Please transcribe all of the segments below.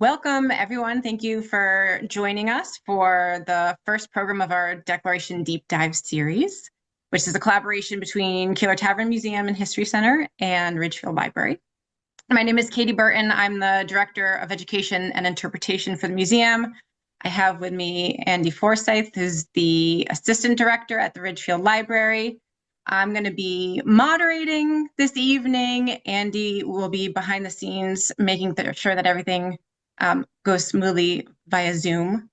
Welcome, everyone. Thank you for joining us for the first program of our Declaration Deep Dive series, which is a collaboration between Keeler Tavern Museum and History Center and Ridgefield Library. My name is Katie Burton. I'm the Director of Education and Interpretation for the museum. I have with me Andy Forsyth, who's the Assistant Director at the Ridgefield Library. I'm going to be moderating this evening. Andy will be behind the scenes, making sure that everything goes smoothly via Zoom.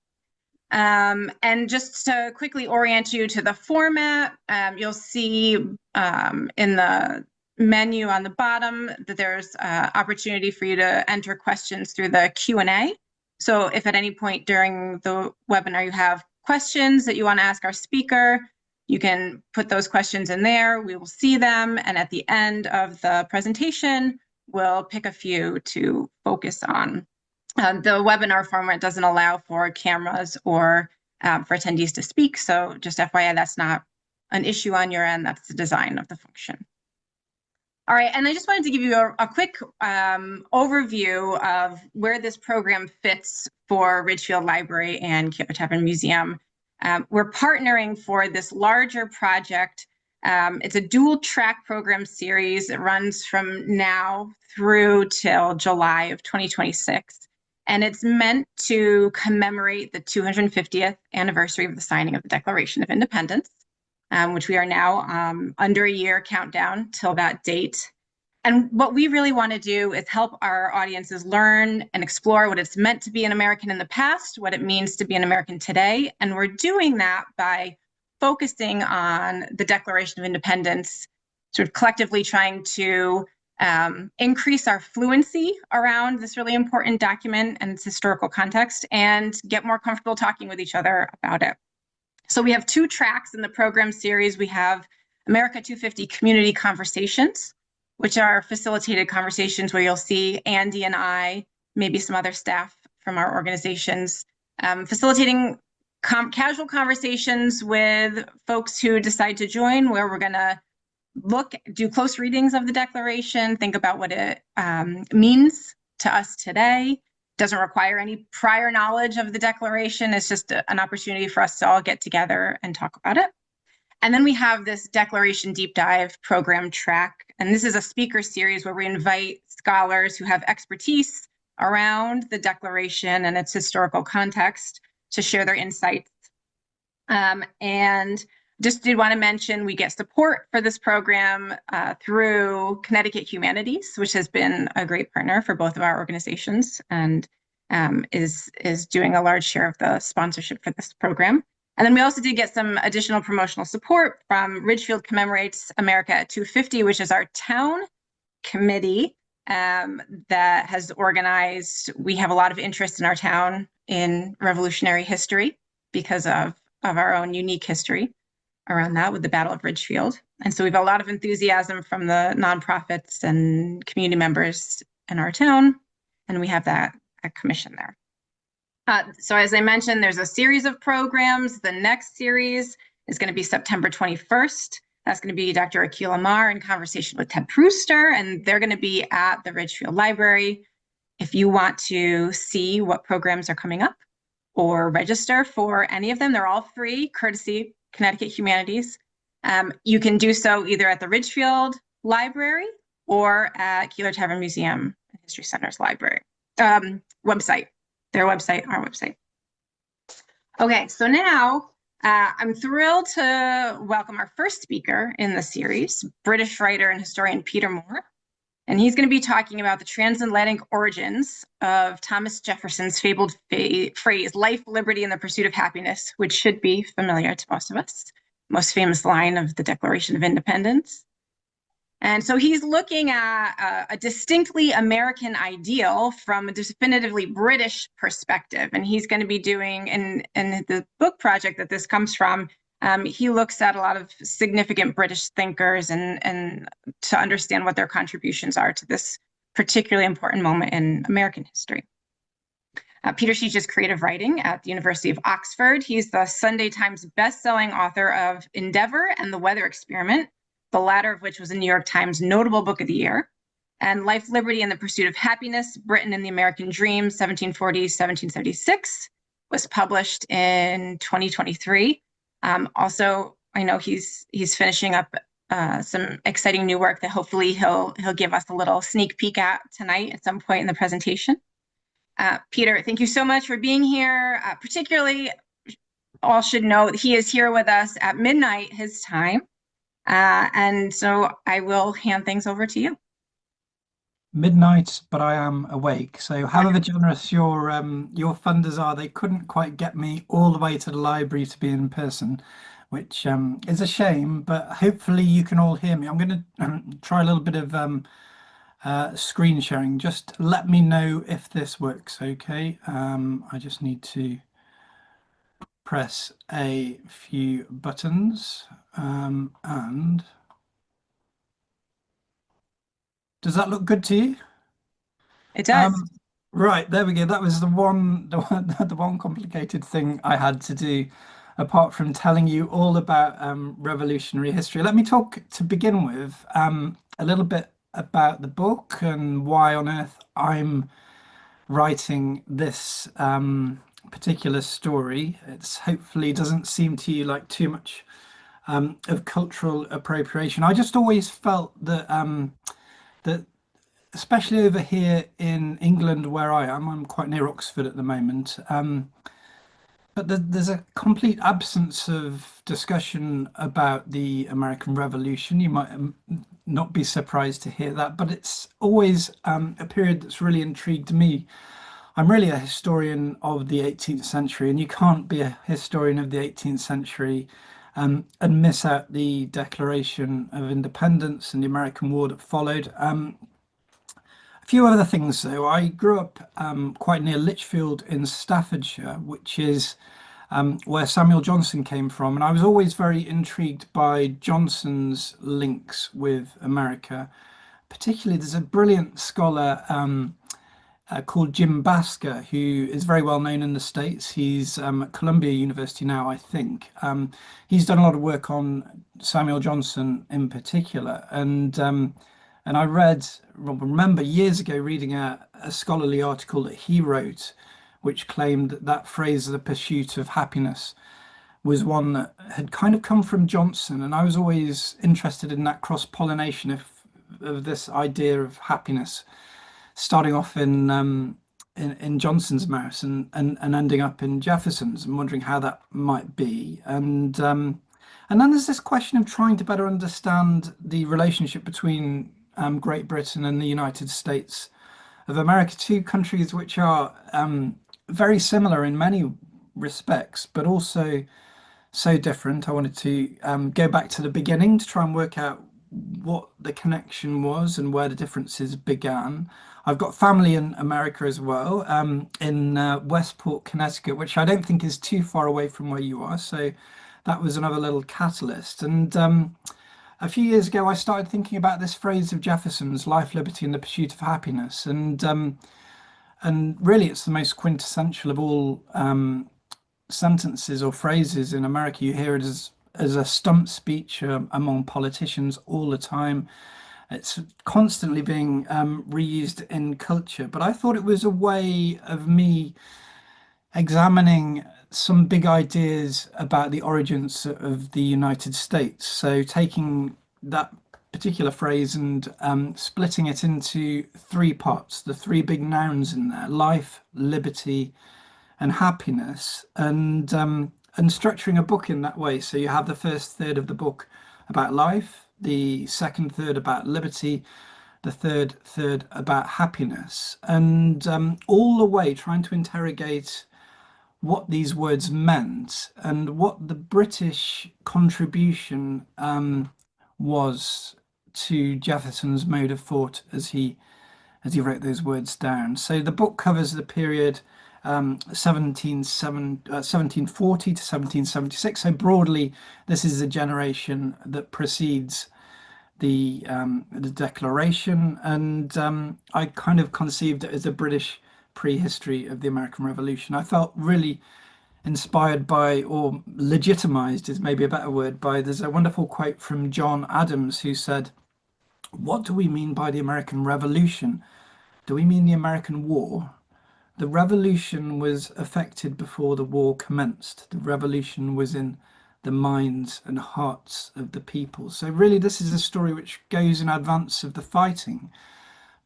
And just to quickly orient you to the format, you'll see in the menu on the bottom that there's opportunity for you to enter questions through the Q&A. So if at any point during the webinar you have questions that you want to ask our speaker, you can put those questions in there. We will see them. And at the end of the presentation, we'll pick a few to focus on. The webinar format doesn't allow for cameras or for attendees to speak. So just FYI, that's not an issue on your end. That's the design of the function. All right, and I just wanted to give you a quick overview of where this program fits for Ridgefield Library and Keeler Tavern Museum. We're partnering for this larger project. It's a dual track program series. It runs from now through till July of 2026. And it's meant to commemorate the 250th anniversary of the signing of the Declaration of Independence, which we are now under a year countdown till that date. And what we really want to do is help our audiences learn and explore what it's meant to be an American in the past, what it means to be an American today. And we're doing that by focusing on the Declaration of Independence, sort of collectively trying to increase our fluency around this really important document and its historical context, and get more comfortable talking with each other about it. So we have two tracks in the program series. We have America 250 Community Conversations, which are facilitated conversations where you'll see Andy and I, maybe some other staff from our organizations, facilitating casual conversations with folks who decide to join, where we're going to do close readings of the Declaration, think about what it means to us today. Doesn't require any prior knowledge of the Declaration. It's just an opportunity for us to all get together and talk about it. And then we have this Declaration Deep Dive program track. And this is a speaker series where we invite scholars who have expertise around the Declaration and its historical context to share their insights. And just did want to mention, we get support for this program through Connecticut Humanities, which has been a great partner for both of our organizations and is doing a large share of the sponsorship for this program. And then we also did get some additional promotional support from Ridgefield Commemorates America at 250, which is our town committee that has organized. We have a lot of interest in our town in Revolutionary history because of our own unique history around that with the Battle of Ridgefield. And so we have a lot of enthusiasm from the nonprofits and community members in our town, and we have that commission there. So as I mentioned, there's a series of programs. The next series is going to be September 21st. That's going to be Dr. Akil Amar in conversation with Ted Brewster, and they're going to be at the Ridgefield Library. If you want to see what programs are coming up or register for any of them, they're all free, courtesy Connecticut Humanities. You can do so either at the Ridgefield Library or at Keeler Tavern Museum and History Center's library website, their website, our website. Okay, so now I'm thrilled to welcome our first speaker in the series, British writer and historian Peter Moore. And he's going to be talking about the transatlantic origins of Thomas Jefferson's fabled phrase, life, liberty, and the pursuit of happiness, which should be familiar to most of us, most famous line of the Declaration of Independence. And so he's looking at a distinctly American ideal from a definitively British perspective. And he's going to be doing, in the book project that this comes from, he looks at a lot of significant British thinkers and to understand what their contributions are to this particularly important moment in American history. Peter teaches creative writing at the University of Oxford. He's the Sunday Times bestselling author of Endeavour and the Weather Experiment, the latter of which was a New York Times notable book of the year. And Life, Liberty, and the Pursuit of Happiness, Britain and the American Dream, 1740-1776, was published in 2023. Also, I know he's finishing up some exciting new work that hopefully he'll give us a little sneak peek at tonight at some point in the presentation. Peter, thank you so much for being here. Particularly, all should know he is here with us at midnight his time. And so I will hand things over to you. Midnight, but I am awake. So however generous your funders are, they couldn't quite get me all the way to the library to be in person, which is a shame, but hopefully you can all hear me. I'm going to try a little bit of screen sharing. Just let me know if this works, okay? I just need to press a few buttons and does that look good to you? It does. Right, there we go. That was the one complicated thing I had to do, apart from telling you all about revolutionary history. Let me talk to begin with a little bit about the book and why on earth I'm writing this particular story. It's hopefully doesn't seem to you like too much of cultural appropriation. I just always felt that that especially over here in England where I'm quite near Oxford at the moment, but there's a complete absence of discussion about the American Revolution. You might not be surprised to hear that, but it's always a period that's really intrigued me. I'm really a historian of the 18th century, and you can't be a historian of the 18th century and miss out the Declaration of Independence and the American War that followed. A few other things though. I grew up quite near Lichfield in Staffordshire, which is where Samuel Johnson came from, and I was always very intrigued by Johnson's links with America. Particularly, there's a brilliant scholar called Jim Basker, who is very well known in the States. He's at Columbia University now, I think. He's done a lot of work on Samuel Johnson in particular, and I remember years ago reading a scholarly article that he wrote, which claimed that that phrase, the pursuit of happiness, was one that had kind of come from Johnson. And I was always interested in that cross-pollination of this idea of happiness, starting off in Johnson's mouth and ending up in Jefferson's, and wondering how that might be. And then there's this question of trying to better understand the relationship between Great Britain and the United States of America, two countries which are very similar in many respects, but also so different. I wanted to go back to the beginning to try and work out what the connection was and where the differences began. I've got family in America as well, in Westport, Connecticut, which I don't think is too far away from where you are. So that was another little catalyst. And a few years ago, I started thinking about this phrase of Jefferson's, "Life, liberty, and the pursuit of happiness," and really, it's the most quintessential of all sentences or phrases in America. You hear it as a stump speech among politicians all the time. It's constantly being reused in culture. But I thought it was a way of me examining some big ideas about the origins of the United States. So taking that particular phrase and splitting it into three parts, the three big nouns in there: life, liberty, and happiness, and structuring a book in that way. So you have the first third of the book about life, the second third about liberty, the third about happiness, and all the way trying to interrogate what these words meant and what the British contribution was to Jefferson's mode of thought as he wrote those words down. So the book covers the period 1740 to 1776. So broadly, this is the generation that precedes the Declaration, and I kind of conceived it as a British prehistory of the American Revolution. I felt really inspired by, or legitimized is maybe a better word, by, there's a wonderful quote from John Adams who said, What do we mean by the American Revolution? Do we mean the American War? The revolution was effected before the war commenced. The revolution was in the minds and hearts of the people. So, really, this is a story which goes in advance of the fighting.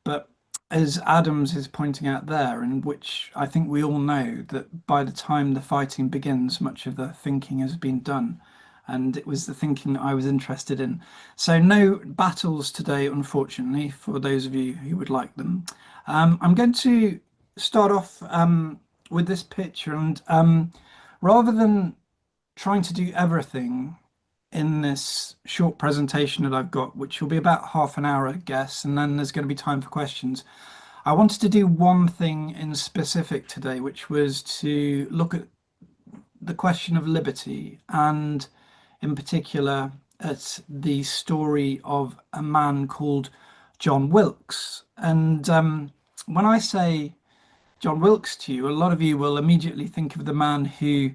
But as Adams is pointing out there, and which I think we all know, that by the time the fighting begins, much of the thinking has been done. And it was the thinking that I was interested in. So, no battles today, unfortunately, for those of you who would like them. I'm going to start off with this picture, and rather than trying to do everything in this short presentation that I've got, which will be about half an hour, I guess, and then there's going to be time for questions. I wanted to do one thing in specific today, which was to look at the question of liberty, and in particular at the story of a man called John Wilkes. And when I say John Wilkes to you, a lot of you will immediately think of the man who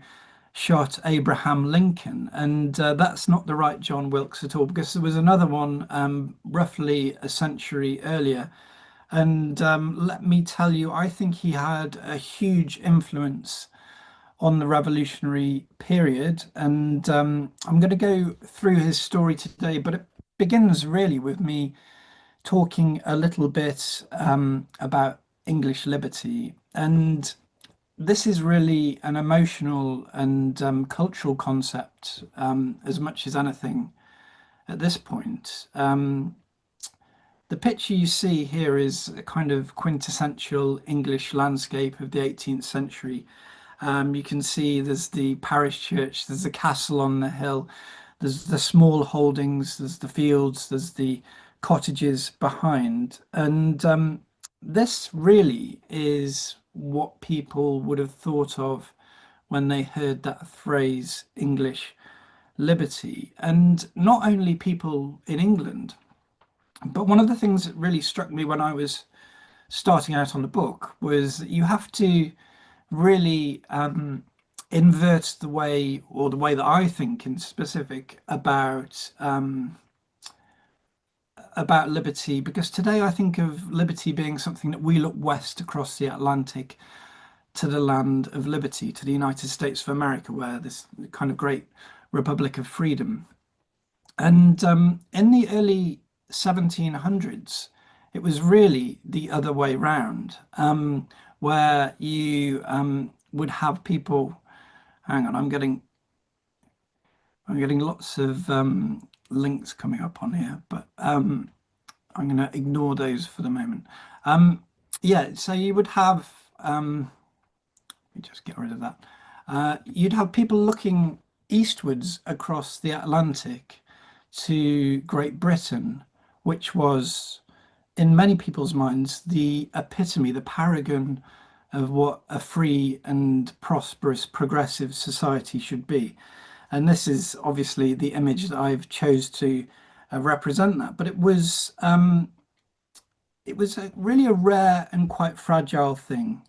shot Abraham Lincoln, and that's not the right John Wilkes at all, because there was another one roughly a century earlier. And let me tell you, I think he had a huge influence on the revolutionary period. And I'm going to go through his story today, but it begins really with me talking a little bit about English liberty. And this is really an emotional and cultural concept as much as anything at this point. The picture you see here is a kind of quintessential English landscape of the 18th century. You can see there's the parish church, there's the castle on the hill, there's the small holdings, there's the fields, there's the cottages behind. And this really is what people would have thought of when they heard that phrase, English liberty. And not only people in England, but one of the things that really struck me when I was starting out on the book was that you have to really invert the way, or the way that I think in specific about liberty, because today I think of liberty being something that we look west across the Atlantic to the land of liberty, to the United States of America, where this kind of great republic of freedom. And in the early 1700s, it was really the other way round, where you would have people. Hang on, I'm getting lots of links coming up on here, but I'm going to ignore those for the moment. Yeah, so you would have. Let me just get rid of that. You'd have people looking eastwards across the Atlantic to Great Britain, which was, in many people's minds, the epitome, the paragon of what a free and prosperous progressive society should be. And this is obviously the image that I've chose to represent that. But it was really a rare and quite fragile thing.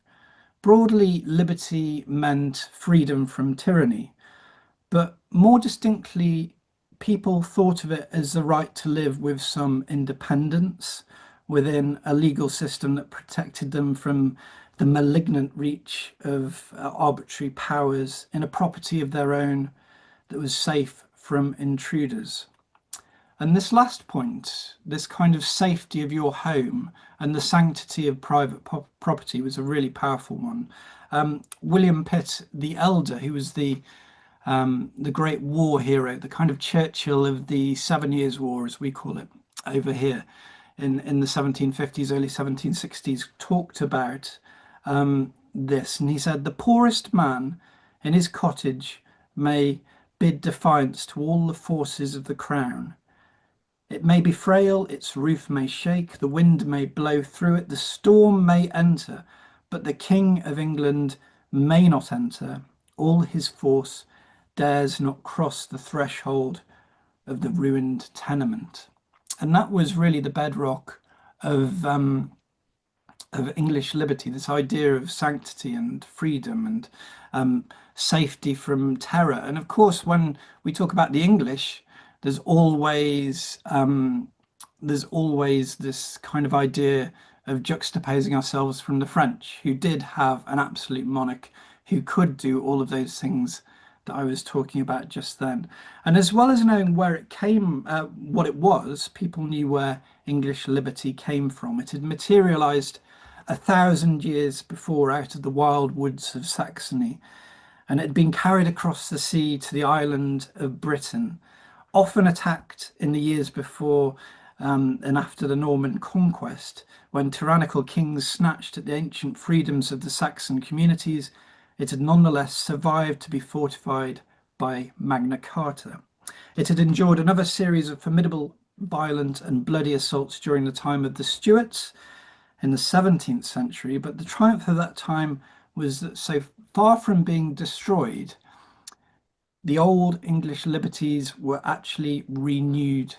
Broadly, liberty meant freedom from tyranny, but more distinctly, people thought of it as the right to live with some independence within a legal system that protected them from the malignant reach of arbitrary powers in a property of their own that was safe from intruders. And this last point, this kind of safety of your home and the sanctity of private property, was a really powerful one. William Pitt the Elder, who was the great war hero, the kind of Churchill of the 7 Years' War, as we call it over here in the 1750s, early 1760s, talked about this. And he said, "The poorest man in his cottage may bid defiance to all the forces of the crown. It may be frail, its roof may shake, the wind may blow through it, the storm may enter, but the King of England may not enter. All his force dares not cross the threshold of the ruined tenement." And that was really the bedrock of English liberty, this idea of sanctity and freedom and safety from terror. And of course, when we talk about the English, there's always there's always this kind of idea of juxtaposing ourselves from the French, who did have an absolute monarch who could do all of those things that I was talking about just then. And as well as knowing where it came, what it was, people knew where English liberty came from. It had materialized 1,000 years before out of the wild woods of Saxony, and it had been carried across the sea to the island of Britain, often attacked in the years before and after the Norman conquest, when tyrannical kings snatched at the ancient freedoms of the Saxon communities. It had nonetheless survived to be fortified by Magna Carta. It had endured another series of formidable, violent, and bloody assaults during the time of the Stuarts in the 17th century, but the triumph of that time was that so far from being destroyed, the old English liberties were actually renewed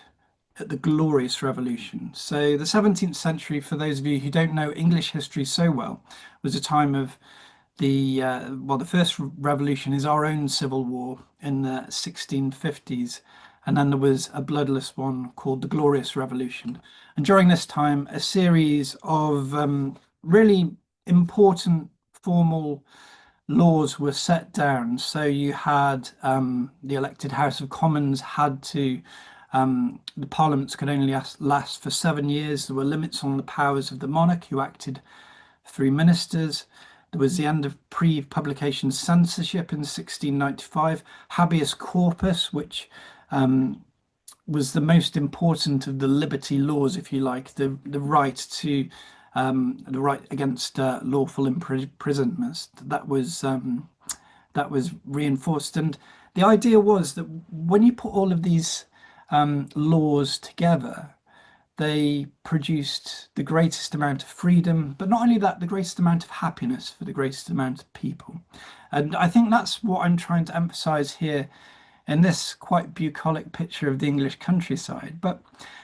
at the Glorious Revolution. So the 17th century, for those of you who don't know English history so well, was a time of the first revolution is our own civil war in the 1650s, and then there was a bloodless one called the Glorious Revolution. And during this time, a series of really important formal laws were set down. So you had the elected House of Commons had to, the parliaments could only last for 7 years. There were limits on the powers of the monarch, who acted through ministers. There was the end of pre-publication censorship in 1695, habeas corpus, which was the most important of the liberty laws, if you like, the right to the right against lawful imprisonment. That was reinforced, and the idea was that when you put all of these laws together, they produced the greatest amount of freedom, but not only that, the greatest amount of happiness for the greatest amount of people. And I think that's what I'm trying to emphasize here in this quite bucolic picture of the English countryside. But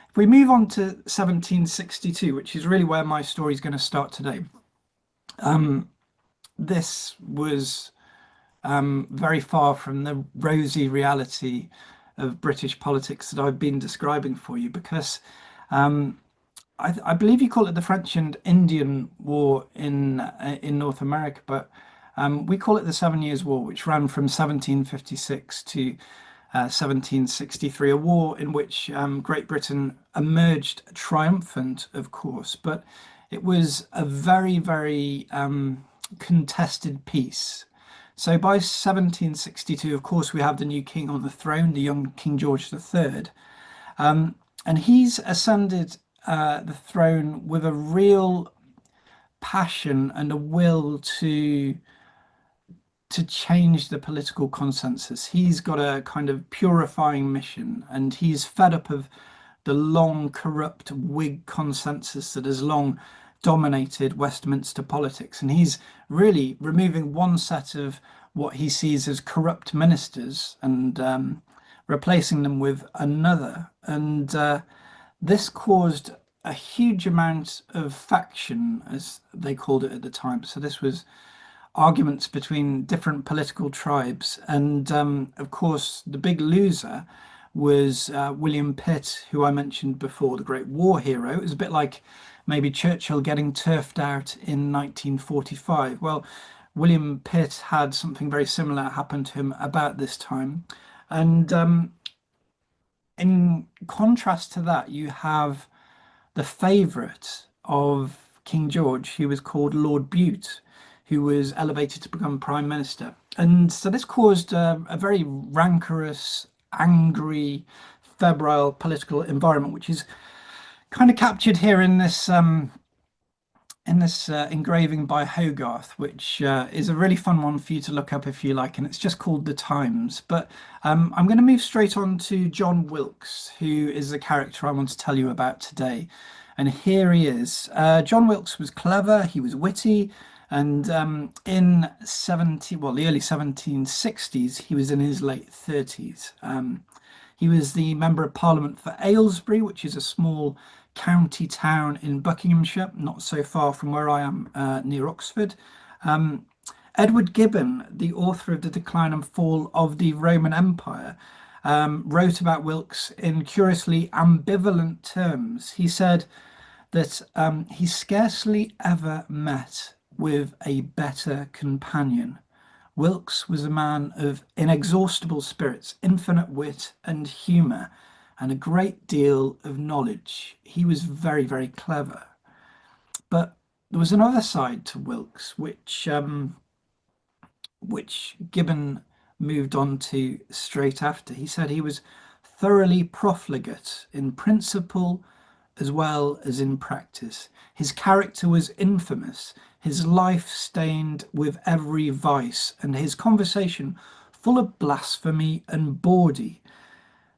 if we move on to 1762, which is really where my story is going to start today, this was very far from the rosy reality of British politics that I've been describing for you, because I believe you call it the French and Indian War in North America, but we call it the 7 Years' War, which ran from 1756 to 1763, a war in which Great Britain emerged triumphant, of course, but it was a very, very contested peace. So by 1762, of course, we have the new king on the throne, the young King George III. And he's ascended the throne with a real passion and a will to change the political consensus. He's got a kind of purifying mission, and he's fed up of the long, corrupt Whig consensus that has long dominated Westminster politics. And he's really removing one set of what he sees as corrupt ministers and replacing them with another. And this caused a huge amount of faction, as they called it at the time. So this was arguments between different political tribes. And of course, the big loser was William Pitt, who I mentioned before, the great war hero. It was a bit like maybe Churchill getting turfed out in 1945. Well, William Pitt had something very similar happen to him about this time. And in contrast to that, you have the favourite of King George, who was called Lord Bute, who was elevated to become Prime Minister. And so this caused a very rancorous, angry, febrile political environment, which is kind of captured here in this engraving by Hogarth, which is a really fun one for you to look up if you like, and it's just called The Times. But I'm going to move straight on to John Wilkes, who is the character I want to tell you about today. And here he is. John Wilkes was clever, he was witty, and in the early 1760s, he was in his late 30s. He was the Member of Parliament for Aylesbury, which is a small county town in Buckinghamshire, not so far from where I am, near Oxford. Edward Gibbon, the author of The Decline and Fall of the Roman Empire, wrote about Wilkes in curiously ambivalent terms. He said that he scarcely ever met with a better companion. Wilkes was a man of inexhaustible spirits, infinite wit and humour, and a great deal of knowledge. He was very, very clever. But there was another side to Wilkes, which Gibbon moved on to straight after. He said he was thoroughly profligate in principle as well as in practice. His character was infamous, his life stained with every vice, and his conversation full of blasphemy and bawdy.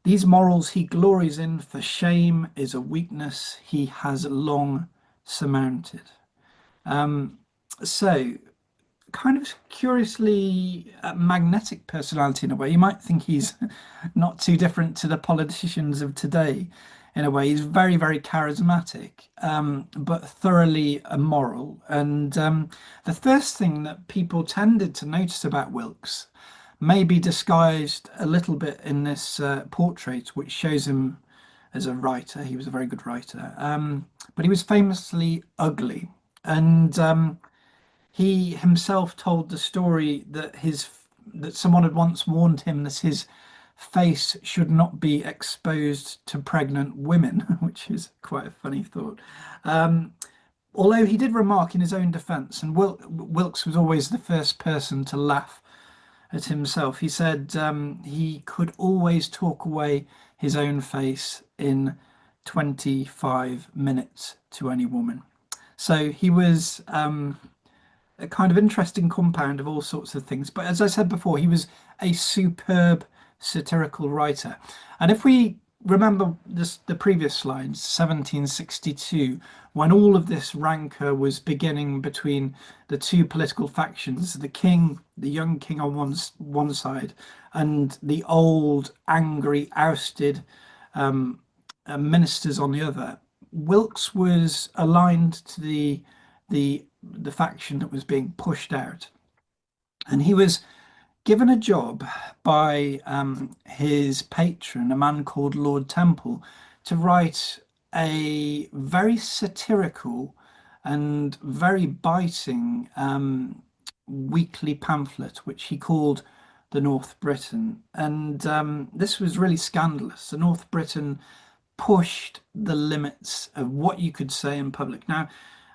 These morals he glories in, for shame is a weakness he has long surmounted. So kind of curiously magnetic personality in a way. You might think he's not too different to the politicians of today in a way. He's very, very charismatic, but thoroughly immoral. And the first thing that people tended to notice about Wilkes may be disguised a little bit in this portrait, which shows him as a writer. He was a very good writer, but he was famously ugly. And he himself told the story that someone had once warned him that his face should not be exposed to pregnant women, which is quite a funny thought. Although he did remark in his own defense, and Wilkes was always the first person to laugh at himself. He said he could always talk away his own face in 25 minutes to any woman. So he was a kind of interesting compound of all sorts of things. But as I said before, he was a superb satirical writer. And if we remember the previous slides, 1762, when all of this rancor was beginning between the two political factions, the king, the young king on one side, and the old, angry, ousted ministers on the other, Wilkes was aligned to the faction that was being pushed out. And he was given a job by his patron, a man called Lord Temple, to write a very satirical and very biting weekly pamphlet, which he called the North Briton. And this was really scandalous. The North Briton pushed the limits of what you could say in public. Now,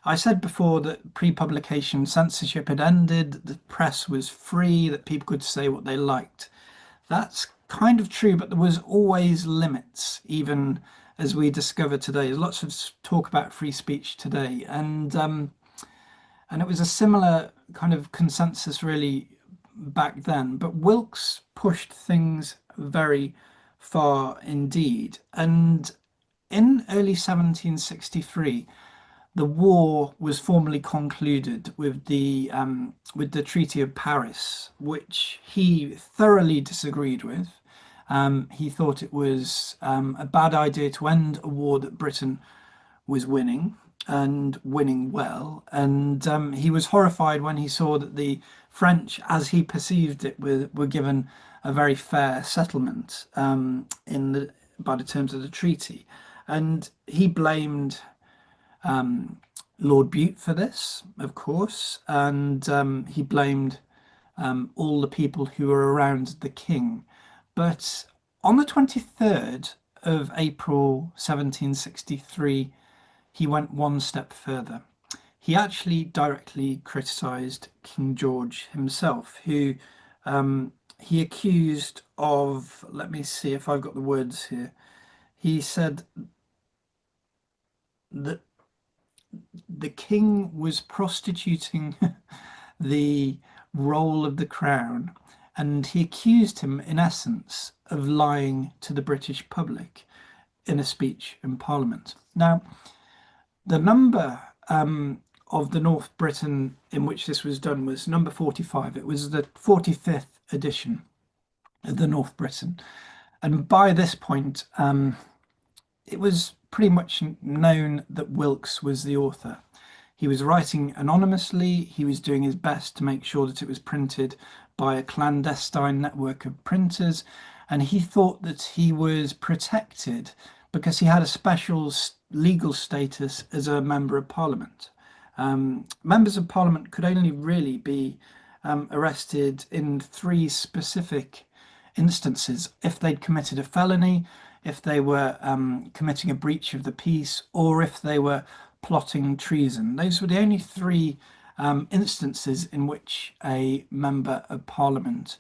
I said before that pre-publication censorship had ended, the press was free, that people could say what they liked. That's kind of true, but there was always limits, even as we discover today. There's lots of talk about free speech today, and it was a similar kind of consensus really back then. But Wilkes pushed things very far indeed, and in early 1763. The war was formally concluded with the Treaty of Paris, which he thoroughly disagreed with. He thought it was a bad idea to end a war that Britain was winning and winning well. And he was horrified when he saw that the French, as he perceived it, were given a very fair settlement by the terms of the treaty. And he blamed Lord Bute for this, of course, and he blamed all the people who were around the king. But on the 23rd of April 1763, he went one step further. He actually directly criticised King George himself, who he accused of, let me see if I've got the words here. He said that the king was prostituting the role of the crown, and he accused him, in essence, of lying to the British public in a speech in Parliament. Now, the number of the North Briton in which this was done was number 45. It was the 45th edition of the North Briton. And by this point, it was pretty much known that Wilkes was the author. He was writing anonymously. He was doing his best to make sure that it was printed by a clandestine network of printers. and he thought that he was protected because he had a special legal status as a member of parliament. Members of parliament could only really be arrested in three specific instances: if they'd committed a felony, if they were committing a breach of the peace, or if they were plotting treason. Those were the only three instances in which a member of parliament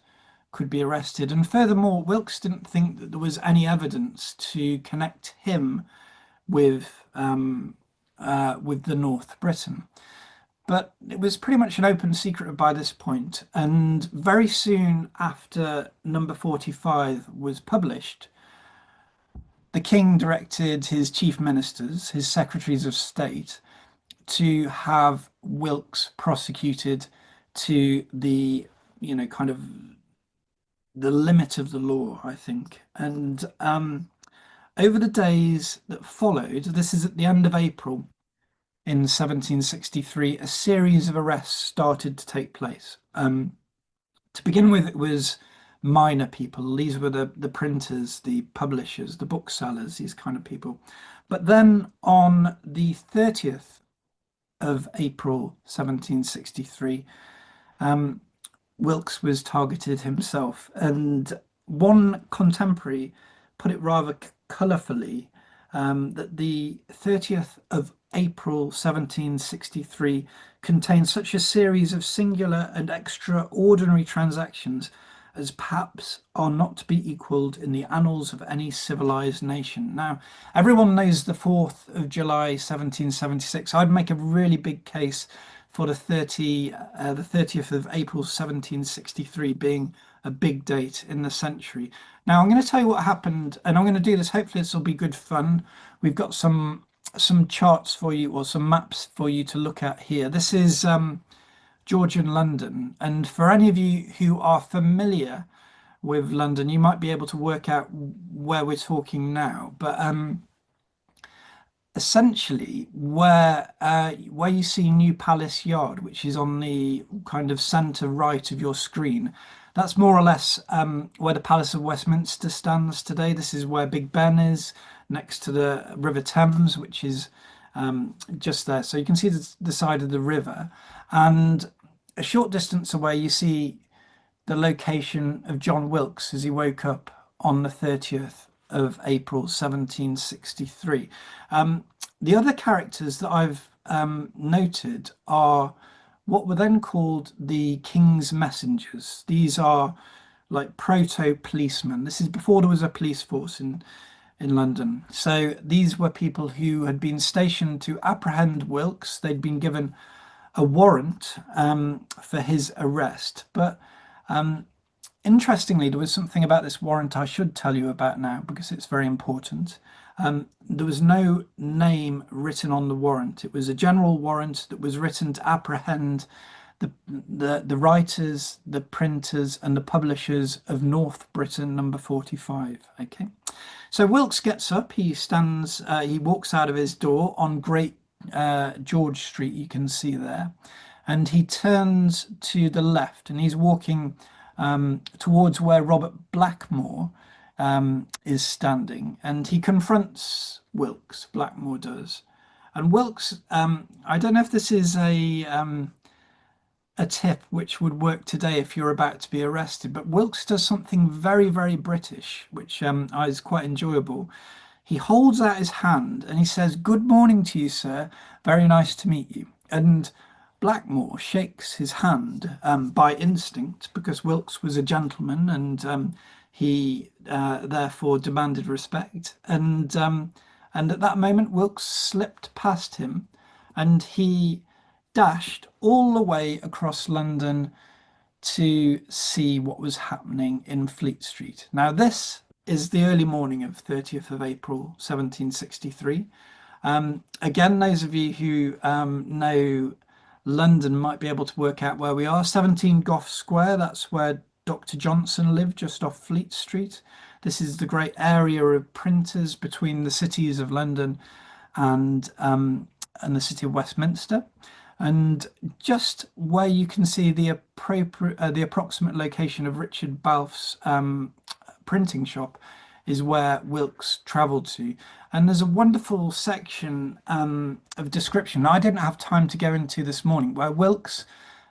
could be arrested. And furthermore, Wilkes didn't think that there was any evidence to connect him with the North Britain. But it was pretty much an open secret by this point, and very soon after number 45 was published, the king directed his chief ministers, his secretaries of state, to have Wilkes prosecuted to the, kind of the limit of the law, I think. And over the days that followed, this is at the end of April in 1763, a series of arrests started to take place. To begin with, it was minor people. These were the printers, the publishers, the booksellers, these kind of people. But then on the 30th of April 1763, Wilkes was targeted himself, and one contemporary put it rather colourfully, that the 30th of April 1763 contained such a series of singular and extraordinary transactions as perhaps are not to be equalled in the annals of any civilized nation. Now, everyone knows the 4th of July 1776. I'd make a really big case for the 30th of April 1763 being a big date in the century. Now, I'm going to tell you what happened, and I'm going to do this. Hopefully, this will be good fun. We've got some charts for you, or some maps for you to look at here. This is Georgian London, and for any of you who are familiar with London, you might be able to work out where we're talking now. But essentially, where you see New Palace Yard, which is on the kind of centre right of your screen, that's more or less where the Palace of Westminster stands today. This is where Big Ben is, next to the River Thames, which is just there. So you can see the side of the river, and a short distance away you see the location of John Wilkes as he woke up on the 30th of April 1763. The other characters that I've noted are what were then called the King's Messengers. These are like proto-policemen. This is before there was a police force in London. So these were people who had been stationed to apprehend Wilkes. They'd been given a warrant for his arrest. But interestingly, there was something about this warrant I should tell you about now, because it's very important. There was no name written on the warrant. It was a general warrant that was written to apprehend the writers, the printers, and the publishers of North Britain number 45. Okay, so Wilkes gets up. He stands. He walks out of his door on Great George Street. You can see there, and he turns to the left, and he's walking towards where Robert Blackmore is standing, and he confronts Wilkes. Blackmore does, and Wilkes. I don't know if this is a tip which would work today if you're about to be arrested, but Wilkes does something very, very British, which is quite enjoyable. He holds out his hand and he says, "Good morning to you, sir. Very nice to meet you." And Blackmore shakes his hand by instinct, because Wilkes was a gentleman, and he therefore demanded respect. And at that moment, Wilkes slipped past him, and he dashed all the way across London to see what was happening in Fleet Street. Now, this is the early morning of 30th of April 1763. Again, those of you who know London might be able to work out where we are. 17 Gough Square, that's where Dr. Johnson lived, just off Fleet Street. This is the great area of printers between the cities of London and the city of Westminster. And just where you can see the approximate location of Richard Balfe's printing shop is where Wilkes traveled to. And there's a wonderful section of description I didn't have time to go into this morning, where Wilkes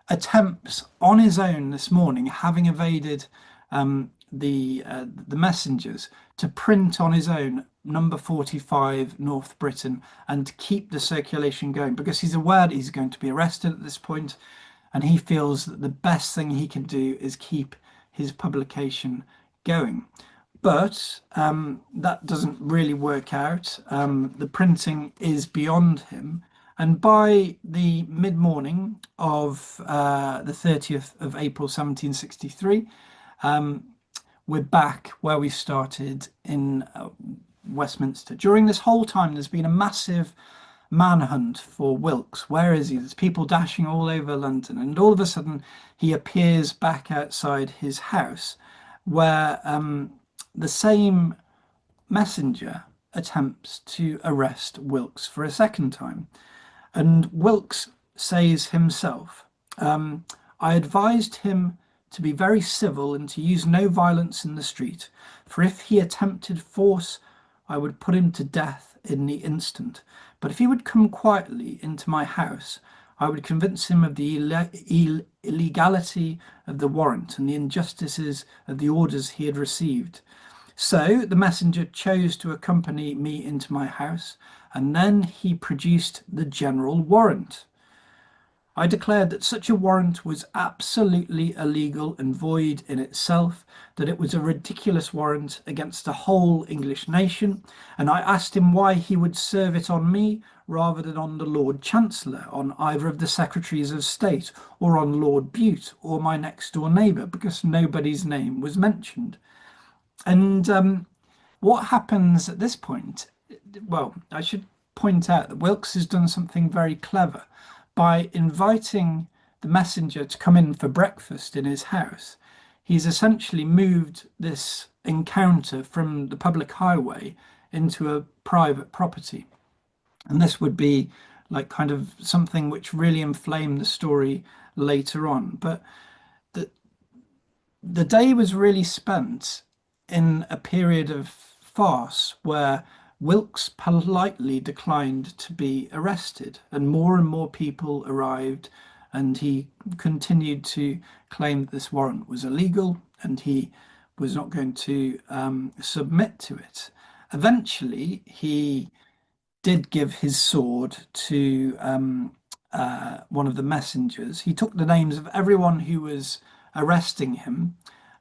attempts on his own this morning, having evaded the messengers, to print on his own number 45 North Britain and to keep the circulation going, because he's aware that he's going to be arrested at this point, and he feels that the best thing he can do is keep his publication going. But that doesn't really work out. The printing is beyond him. And by the mid-morning of the 30th of April 1763, we're back where we started in Westminster. During this whole time, there's been a massive manhunt for Wilkes. Where is he? There's people dashing all over London. And all of a sudden, he appears back outside his house, where the same messenger attempts to arrest Wilkes for a second time. And Wilkes says himself, I advised him to be very civil and to use no violence in the street, for if he attempted force, I would put him to death in the instant. But if he would come quietly into my house, I would convince him of the illegality of the warrant and the injustices of the orders he had received. So the messenger chose to accompany me into my house, and then he produced the general warrant. I declared that such a warrant was absolutely illegal and void in itself, that it was a ridiculous warrant against the whole English nation, and I asked him why he would serve it on me rather than on the Lord Chancellor, on either of the Secretaries of State, or on Lord Bute, or my next door neighbour, because nobody's name was mentioned. And what happens at this point? Well, I should point out that Wilkes has done something very clever by inviting the messenger to come in for breakfast in his house. He's essentially moved this encounter from the public highway into a private property. And this would be like kind of something which really inflamed the story later on. But the day was really spent in a period of farce where Wilkes politely declined to be arrested, and more people arrived, and he continued to claim that this warrant was illegal and he was not going to submit to it. Eventually, he did give his sword to one of the messengers. He took the names of everyone who was arresting him,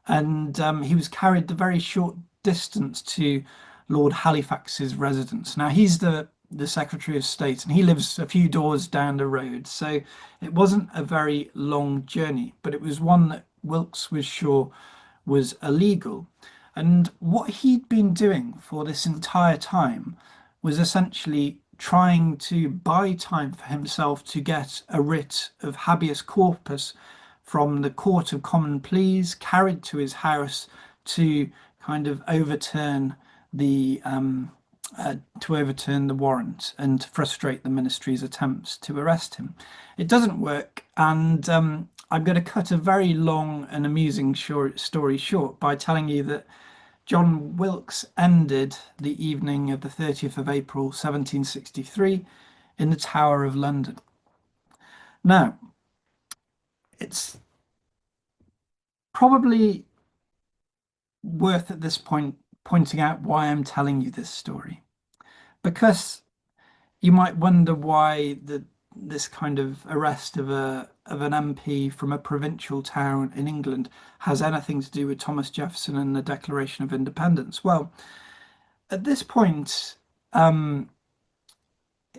and he was carried the very short distance to Lord Halifax's residence. Now, he's the Secretary of State, and he lives a few doors down the road, so it wasn't a very long journey, but it was one that Wilkes was sure was illegal. And what he'd been doing for this entire time was essentially trying to buy time for himself to get a writ of habeas corpus from the Court of Common Pleas carried to his house to kind of overturn the warrant and to frustrate the ministry's attempts to arrest him. It doesn't work, and I'm going to cut a very long and amusing story short by telling you that John Wilkes ended the evening of the 30th of April 1763 in the Tower of London. Now, it's probably worth at this point pointing out why I'm telling you this story, because you might wonder why this kind of arrest of an MP from a provincial town in England has anything to do with Thomas Jefferson and the Declaration of Independence. Well, at this point in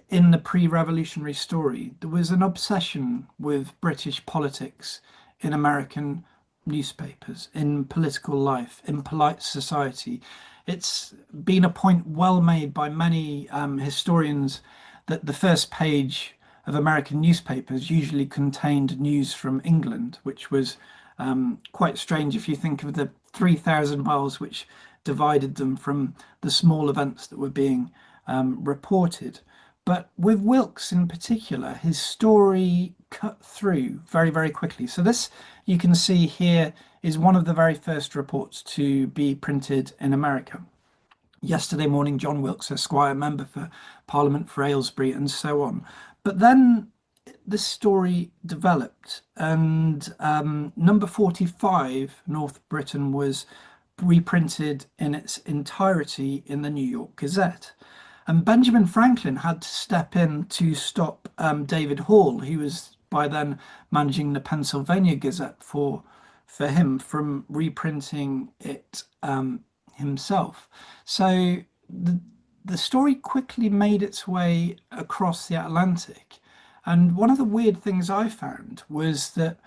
the pre-revolutionary story, there was an obsession with British politics in American newspapers, in political life, in polite society. It's been a point well made by many historians that the first page of American newspapers usually contained news from England, which was quite strange if you think of the 3,000 miles which divided them from the small events that were being reported. But with Wilkes in particular, his story cut through very, very quickly. So this you can see here is one of the very first reports to be printed in America. Yesterday morning, John Wilkes, Esquire, member for Parliament for Aylesbury, and so on. But then this story developed, and number 45, North Britain, was reprinted in its entirety in the New York Gazette. And Benjamin Franklin had to step in to stop David Hall, who was by then managing the Pennsylvania Gazette, for him from reprinting it himself. So the story quickly made its way across the Atlantic. And one of the weird things I found was that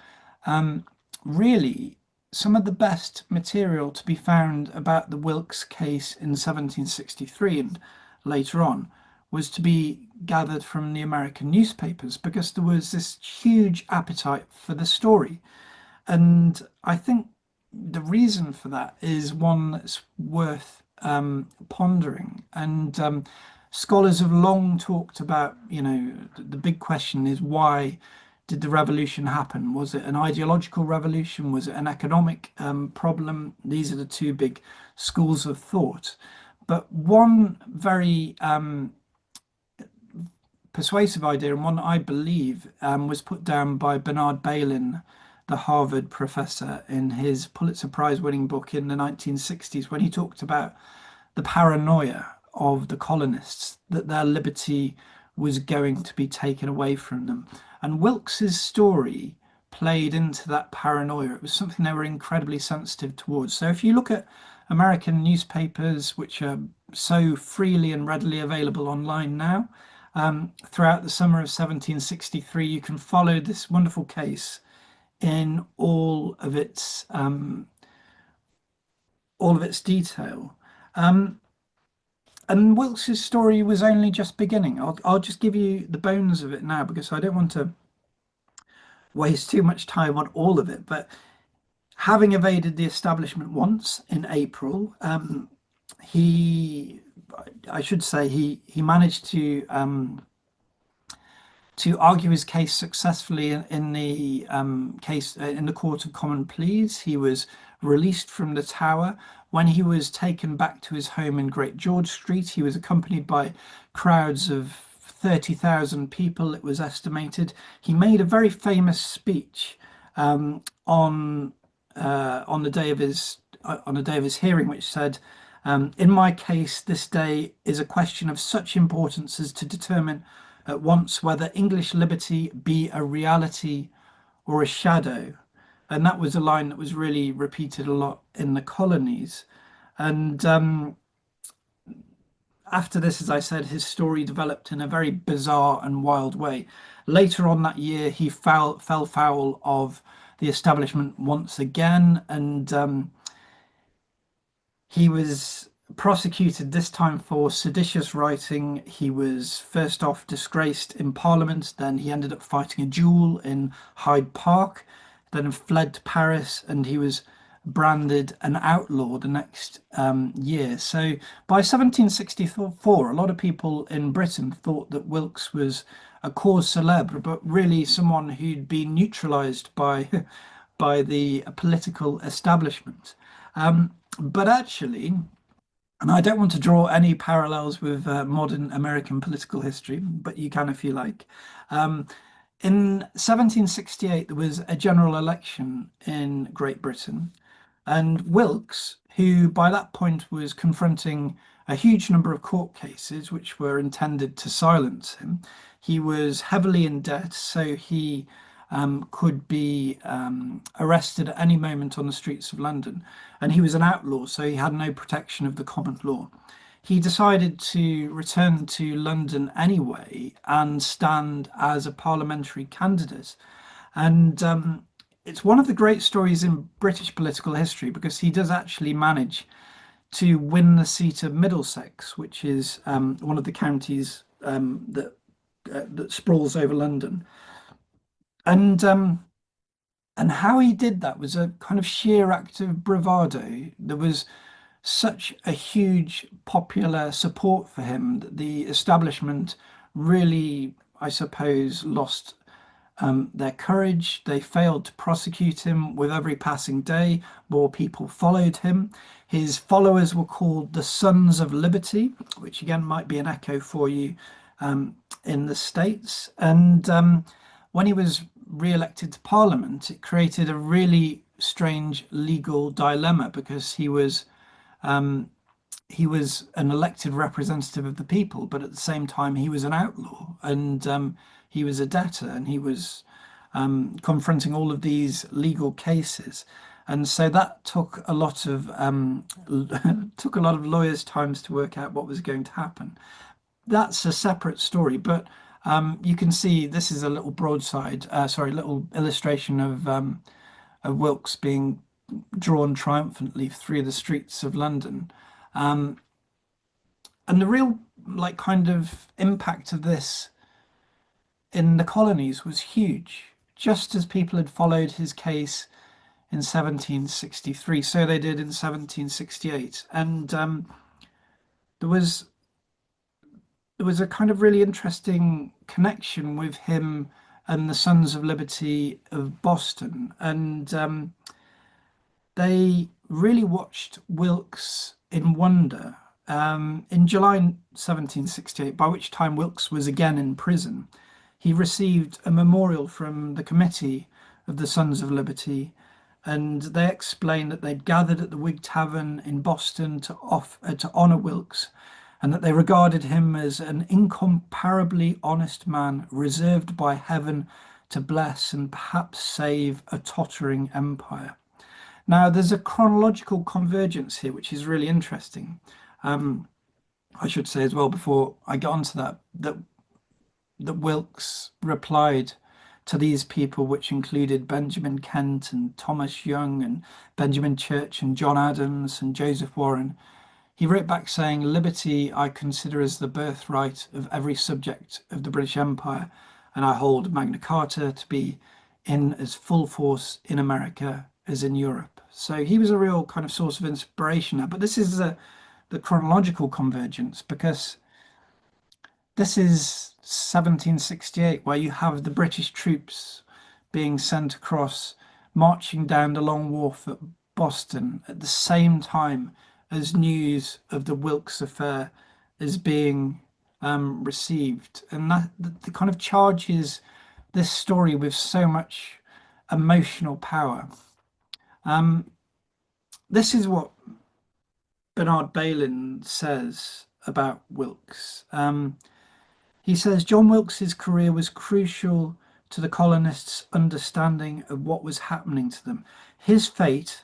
really some of the best material to be found about the Wilkes case in 1763 and later on was to be gathered from the American newspapers because there was this huge appetite for the story. And I think the reason for that is one that's worth pondering. And scholars have long talked about, the big question is, why did the revolution happen? Was it an ideological revolution? Was it an economic problem? These are the two big schools of thought. But one very persuasive idea, and one I believe was put down by Bernard Bailyn, the Harvard professor, in his Pulitzer Prize winning book in the 1960s, when he talked about the paranoia of the colonists that their liberty was going to be taken away from them. And Wilkes's story played into that paranoia. It was something they were incredibly sensitive towards. So if you look at American newspapers, which are so freely and readily available online now, throughout the summer of 1763, you can follow this wonderful case in all of its detail. And Wilkes's story was only just beginning. I'll just give you the bones of it now because I don't want to waste too much time on all of it. But having evaded the establishment once in April, I should say, he managed to argue his case successfully in the case in the Court of Common Pleas. He was released from the Tower. When he was taken back to his home in Great George Street, he was accompanied by crowds of 30,000 people, it was estimated. He made a very famous speech on the day of his hearing, which said, "In my case, this day is a question of such importance as to determine at once whether English liberty be a reality or a shadow." And that was a line that was really repeated a lot in the colonies. And after this, as I said, his story developed in a very bizarre and wild way. Later on that year, he fell foul of the establishment once again, and he was prosecuted this time for seditious writing. He was first off disgraced in Parliament, then he ended up fighting a duel in Hyde Park, then fled to Paris, and he was branded an outlaw the next year. So by 1764, a lot of people in Britain thought that Wilkes was a cause célèbre, but really someone who'd been neutralized by by the political establishment. But actually, and I don't want to draw any parallels with modern American political history, but you can if you like. In 1768, there was a general election in Great Britain, and Wilkes, who by that point was confronting a huge number of court cases which were intended to silence him, he was heavily in debt, so he could be arrested at any moment on the streets of London. And he was an outlaw, so he had no protection of the common law. He decided to return to London anyway and stand as a parliamentary candidate. And it's one of the great stories in British political history because he does actually manage to win the seat of Middlesex, which is one of the counties that sprawls over London. And how he did that was a kind of sheer act of bravado. There was such a huge popular support for him that the establishment really, I suppose, lost their courage. They failed to prosecute him. With every passing day, more people followed him. His followers were called the Sons of Liberty, which again might be an echo for you in the States. And when he was re-elected to Parliament, it created a really strange legal dilemma because he was an elected representative of the people, but at the same time he was an outlaw and he was a debtor and he was confronting all of these legal cases. And so that took a lot of took a lot of lawyers' times to work out what was going to happen. That's a separate story, but you can see this is a little broadside, sorry, little illustration of Wilkes being drawn triumphantly through the streets of London. Um, and the real like kind of impact of this in the colonies was huge. Just as people had followed his case in 1763, so they did in 1768. And there was there was a kind of really interesting connection with him and the Sons of Liberty of Boston. And they really watched Wilkes in wonder. In July 1768, by which time Wilkes was again in prison, he received a memorial from the Committee of the Sons of Liberty, and they explained that they'd gathered at the Whig Tavern in Boston to honour Wilkes, and that they regarded him as an incomparably honest man, reserved by heaven to bless and perhaps save a tottering empire. Now, there's a chronological convergence here, which is really interesting. Um, I should say as well before I get onto that Wilkes replied to these people, which included Benjamin Kent and Thomas Young and Benjamin Church and John Adams and Joseph Warren. He wrote back saying, "Liberty I consider as the birthright of every subject of the British Empire, and I hold Magna Carta to be in as full force in America as in Europe." So he was a real kind of source of inspiration there. But this is the chronological convergence because this is 1768, where you have the British troops being sent across, marching down the Long Wharf at Boston at the same time as news of the Wilkes affair is being received. And that the kind of charges this story with so much emotional power. Um, this is what Bernard Bailyn says about Wilkes. He says John Wilkes's career was crucial to the colonists' understanding of what was happening to them. His fate,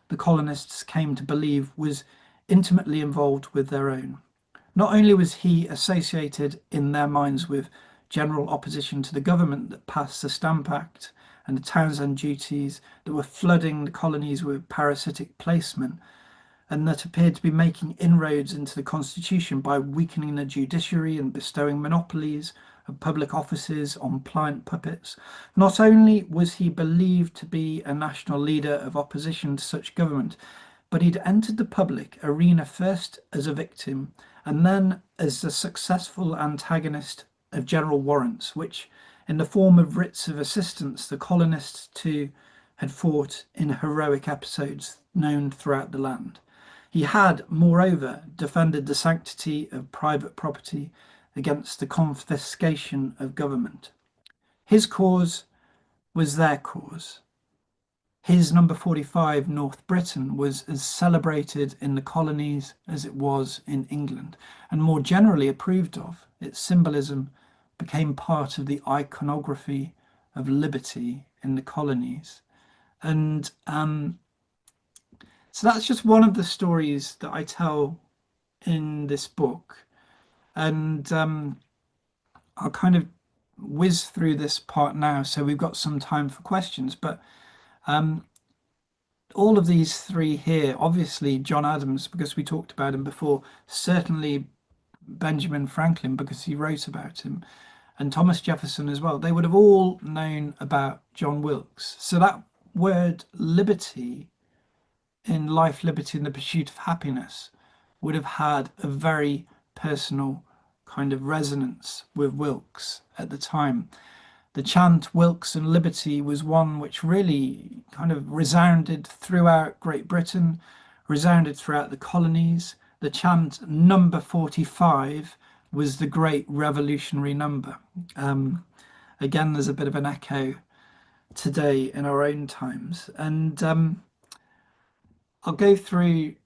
the colonists came to believe, was intimately involved with their own. Not only was he associated in their minds with general opposition to the government that passed the Stamp Act and the Townshend duties that were flooding the colonies with parasitic placement, and that appeared to be making inroads into the constitution by weakening the judiciary and bestowing monopolies of public offices on pliant puppets. Not only was he believed to be a national leader of opposition to such government, but he'd entered the public arena first as a victim and then as the successful antagonist of general warrants, which, in the form of writs of assistance, the colonists too had fought in heroic episodes known throughout the land. He had, moreover, defended the sanctity of private property against the confiscation of government. His cause was their cause. His number 45, North Britain, was as celebrated in the colonies as it was in England, and more generally approved of. Its symbolism became part of the iconography of liberty in the colonies. And so that's just one of the stories that I tell in this book. And I'll kind of whiz through this part now, so we've got some time for questions. But all of these three here, obviously John Adams, because we talked about him before, certainly Benjamin Franklin, because he wrote about him, and Thomas Jefferson as well, they would have all known about John Wilkes. So that word liberty in Life, Liberty and the Pursuit of Happiness would have had a very personal kind of resonance with Wilkes at the time. The chant Wilkes and Liberty was one which really kind of resounded throughout Great Britain, resounded throughout the colonies. The chant number 45 was the great revolutionary number. Um, Again, there's a bit of an echo today in our own times. And I'll go through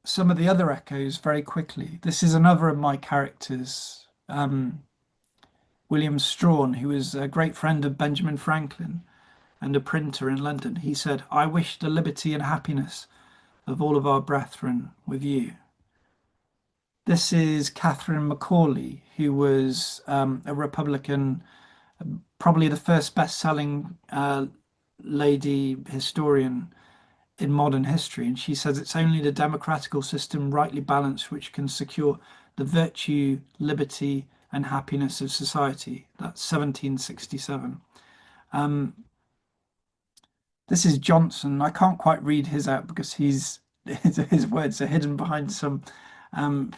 some of the other echoes very quickly. This is another of my characters, William Strahan, who was a great friend of Benjamin Franklin and a printer in London. He said, "I wish the liberty and happiness of all of our brethren with you." This is Catharine Macaulay, who was a Republican, probably the first best-selling lady historian in modern history. And she says it's only the democratical system rightly balanced which can secure the virtue, liberty, and happiness of society. That's 1767. This is Johnson. I can't quite read his out because his words are hidden behind some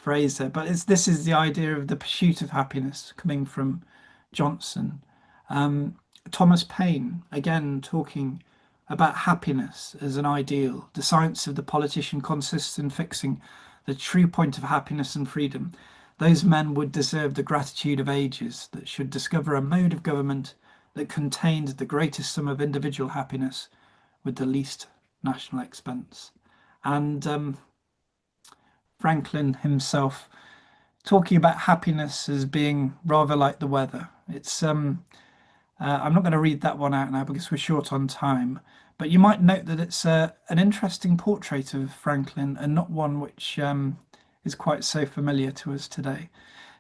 phrase there. But this is the idea of the pursuit of happiness coming from Johnson. Thomas Paine, again, talking about happiness as an ideal. The science of the politician consists in fixing the true point of happiness and freedom. Those men would deserve the gratitude of ages that should discover a mode of government that contained the greatest sum of individual happiness with the least national expense. And Franklin himself talking about happiness as being rather like the weather. It's I'm not going to read that one out now because we're short on time, but you might note that it's an interesting portrait of Franklin and not one which is quite so familiar to us today.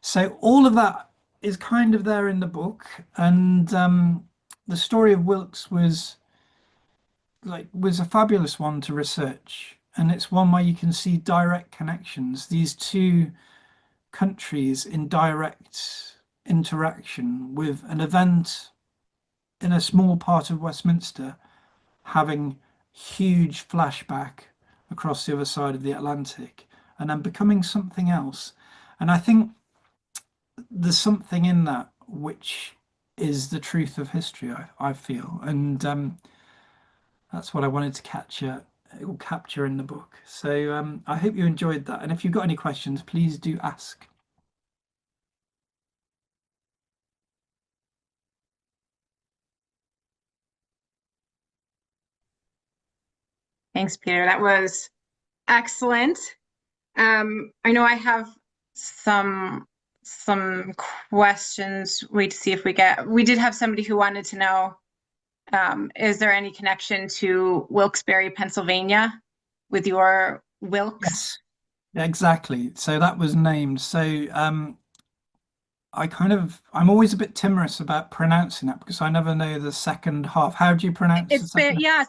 So all of that is kind of there in the book, and the story of Wilkes was a fabulous one to research, and it's one where you can see direct connections. These two countries in direct interaction with an event in a small part of Westminster having huge flashback across the other side of the Atlantic and then becoming something else. And I think there's something in that which is the truth of history, I feel. And that's what I wanted to capture in the book. So I hope you enjoyed that. And if you've got any questions, please do ask. Thanks, Peter. That was excellent. I know I have some questions. Wait to see if we did have somebody who wanted to know, is there any connection to Wilkes-Barre, Pennsylvania with your Wilkes? Yes, exactly. So that was named. So I'm always a bit timorous about pronouncing that because I never know the second half. How do you pronounce the second half? Yeah,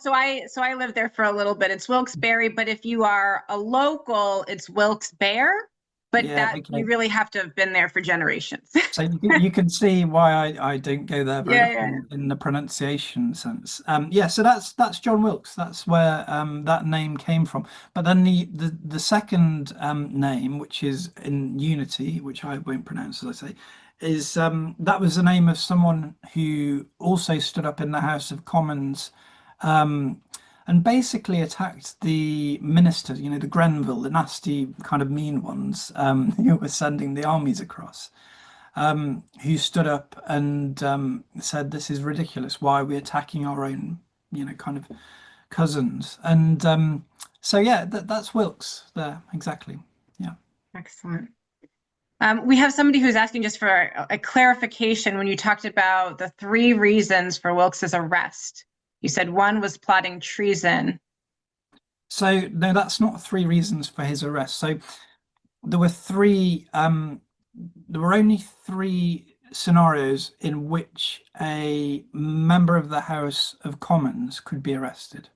so I lived there for a little bit. It's Wilkes-Barre, but if you are a local, it's Wilkes-Barre. But Yeah, that okay. you really have to have been there for generations. So you can see why I don't go there very Yeah. often in the pronunciation sense. Yeah, so that's John Wilkes. That's where that name came from. But then the second name, which is in Unity, which I won't pronounce as I say, is that was the name of someone who also stood up in the House of Commons um, and basically attacked the ministers, the Grenville, the nasty kind of mean ones who were sending the armies across, who stood up and said, "This is ridiculous. Why are we attacking our own, kind of cousins?" And so, yeah, that's Wilkes there. Exactly. Yeah. Excellent. We have somebody who's asking just for a clarification when you talked about the 3 reasons for Wilkes's arrest. You said one was plotting treason. So no, that's not 3 reasons for his arrest. So there were only 3 scenarios in which a member of the House of Commons could be arrested.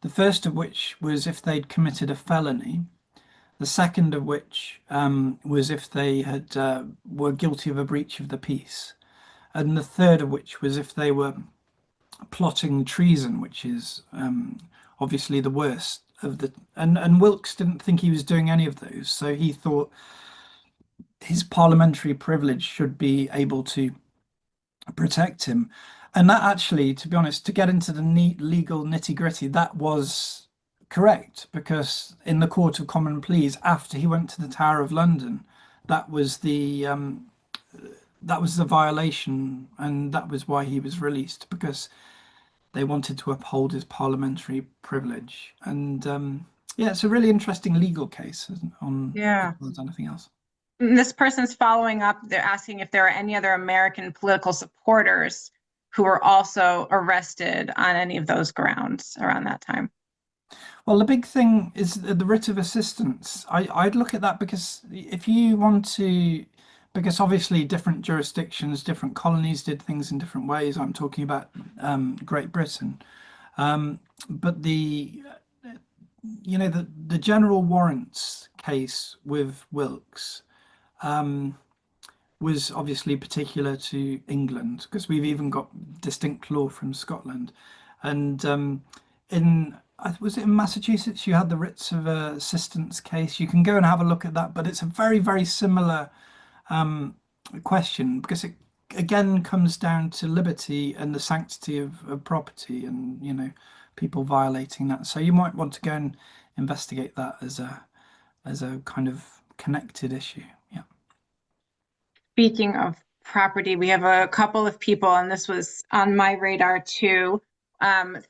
The first of which was if they'd committed a felony. The second of which was if they were guilty of a breach of the peace. And the third of which was if they were plotting treason, which is obviously the worst of the. And Wilkes didn't think he was doing any of those, so he thought his parliamentary privilege should be able to protect him. And that actually, to be honest, to get into the neat legal nitty-gritty, that was correct because in the Court of Common Pleas, after he went to the Tower of London, that was the violation, and that was why he was released because they wanted to uphold his parliamentary privilege. And yeah, it's a really interesting legal case on as Yeah. well as anything else. And this person's following up. They're asking if there are any other American political supporters who were also arrested on any of those grounds around that time. Well, the big thing is the writ of assistance. I'd look at that because if you want to, because obviously different jurisdictions, different colonies did things in different ways. I'm talking about Great Britain. Um, but the general warrants case with Wilkes was obviously particular to England because we've even got distinct law from Scotland. And in was it in Massachusetts you had the writs of assistance case. You can go and have a look at that, but it's a very, very similar question because it again comes down to liberty and the sanctity of property and people violating that. So you might want to go and investigate that as a kind of connected issue. Yeah. Speaking of property, we have a couple of people, and this was on my radar too,